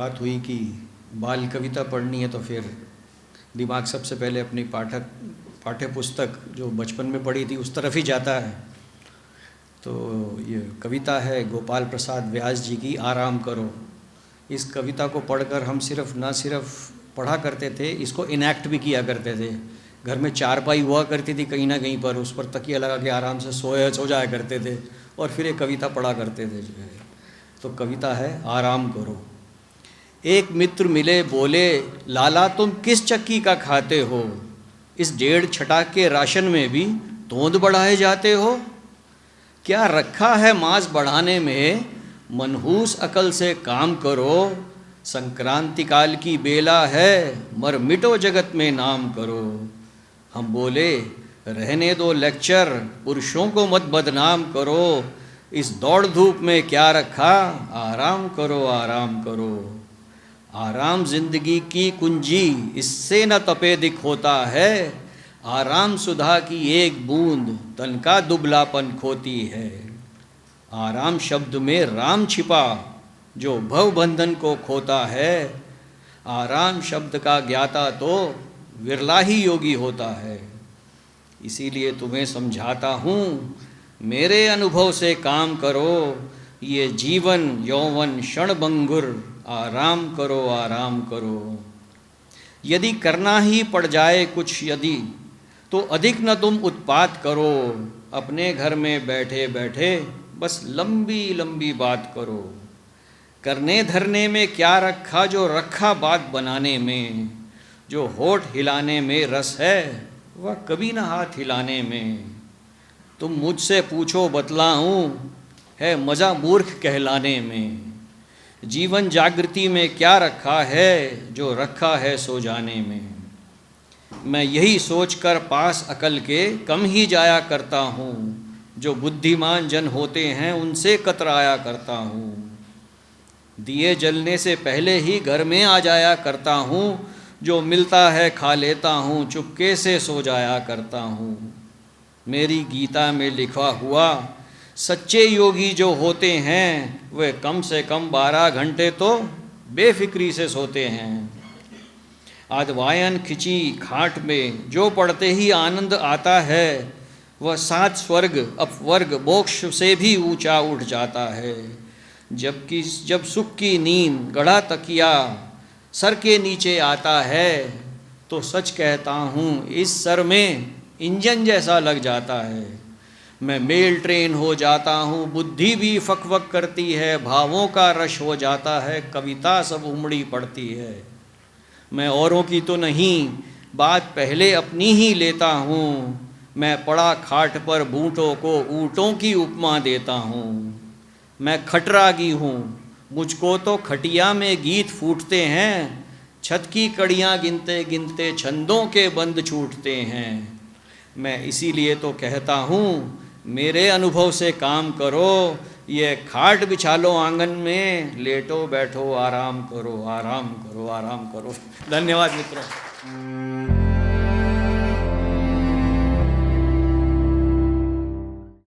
बात हुई कि बाल कविता पढ़नी है तो फिर दिमाग सबसे पहले अपनी पाठ्य पुस्तक जो बचपन में पढ़ी थी उस तरफ ही जाता है। तो ये कविता है गोपाल प्रसाद व्यास जी की आराम करो। इस कविता को पढ़कर हम ना सिर्फ पढ़ा करते थे, इसको इनैक्ट भी किया करते थे। घर में चारपाई हुआ करती थी कहीं ना कहीं पर, उस पर तकिया लगा के आराम से सो जाया करते थे और फिर एक कविता पढ़ा करते थे जो है। तो कविता है आराम करो। एक मित्र मिले बोले, लाला तुम किस चक्की का खाते हो, इस 1.5 छटाक के राशन में भी तोंद बढ़ाए जाते हो। क्या रखा है मांस बढ़ाने में, मनहूस अकल से काम करो। संक्रांति काल की बेला है, मर मिटो जगत में नाम करो। हम बोले रहने दो लेक्चर, पुरुषों को मत बदनाम करो। इस दौड़ धूप में क्या रखा, आराम करो आराम करो। आराम जिंदगी की कुंजी, इससे न तपे दिख होता है। आराम सुधा की एक बूंद, तन का दुबलापन खोती है। आराम शब्द में राम छिपा, जो भव बंधन को खोता है। आराम शब्द का ज्ञाता तो विरला ही योगी होता है। इसीलिए तुम्हें समझाता हूँ, मेरे अनुभव से काम करो। ये जीवन यौवन क्षणभंगुर, आराम करो आराम करो। यदि करना ही पड़ जाए कुछ यदि, तो अधिक न तुम उत्पात करो। अपने घर में बैठे बैठे बस लंबी लंबी बात करो। करने धरने में क्या रखा, जो रखा बात बनाने में। जो होठ हिलाने में रस है, वह कभी ना हाथ हिलाने में। तुम मुझसे पूछो बतलाऊं, है मज़ा मूर्ख कहलाने में। जीवन जागृति में क्या रखा है, जो रखा है सो जाने में। मैं यही सोचकर पास अकल के कम ही जाया करता हूँ। जो बुद्धिमान जन होते हैं उनसे कतराया करता हूँ। दिए जलने से पहले ही घर में आ जाया करता हूँ। जो मिलता है खा लेता हूँ, चुपके से सो जाया करता हूँ। मेरी गीता में लिखा हुआ, सच्चे योगी जो होते हैं, वे कम से कम 12 घंटे तो बेफिक्री से सोते हैं। आदवायन खिंची खाट में जो पढ़ते ही आनंद आता है, वह 7 स्वर्ग अपवर्ग मोक्ष से भी ऊंचा उठ जाता है। जब सुख की नींद गड़ा तकिया सर के नीचे आता है, तो सच कहता हूँ इस सर में इंजन जैसा लग जाता है। मैं मेल ट्रेन हो जाता हूँ, बुद्धि भी फक फक करती है। भावों का रश हो जाता है, कविता सब उमड़ी पड़ती है। मैं औरों की तो नहीं, बात पहले अपनी ही लेता हूँ। मैं पड़ा खाट पर बूटों को ऊँटों की उपमा देता हूँ। मैं खटरागी हूँ, मुझको तो खटिया में गीत फूटते हैं। छत की कड़ियाँ गिनते गिनते छंदों के बंद छूटते हैं। मैं इसीलिए तो कहता हूँ, मेरे अनुभव से काम करो। ये खाट बिछा लो आंगन में, लेटो बैठो आराम करो आराम करो आराम करो। धन्यवाद मित्रों।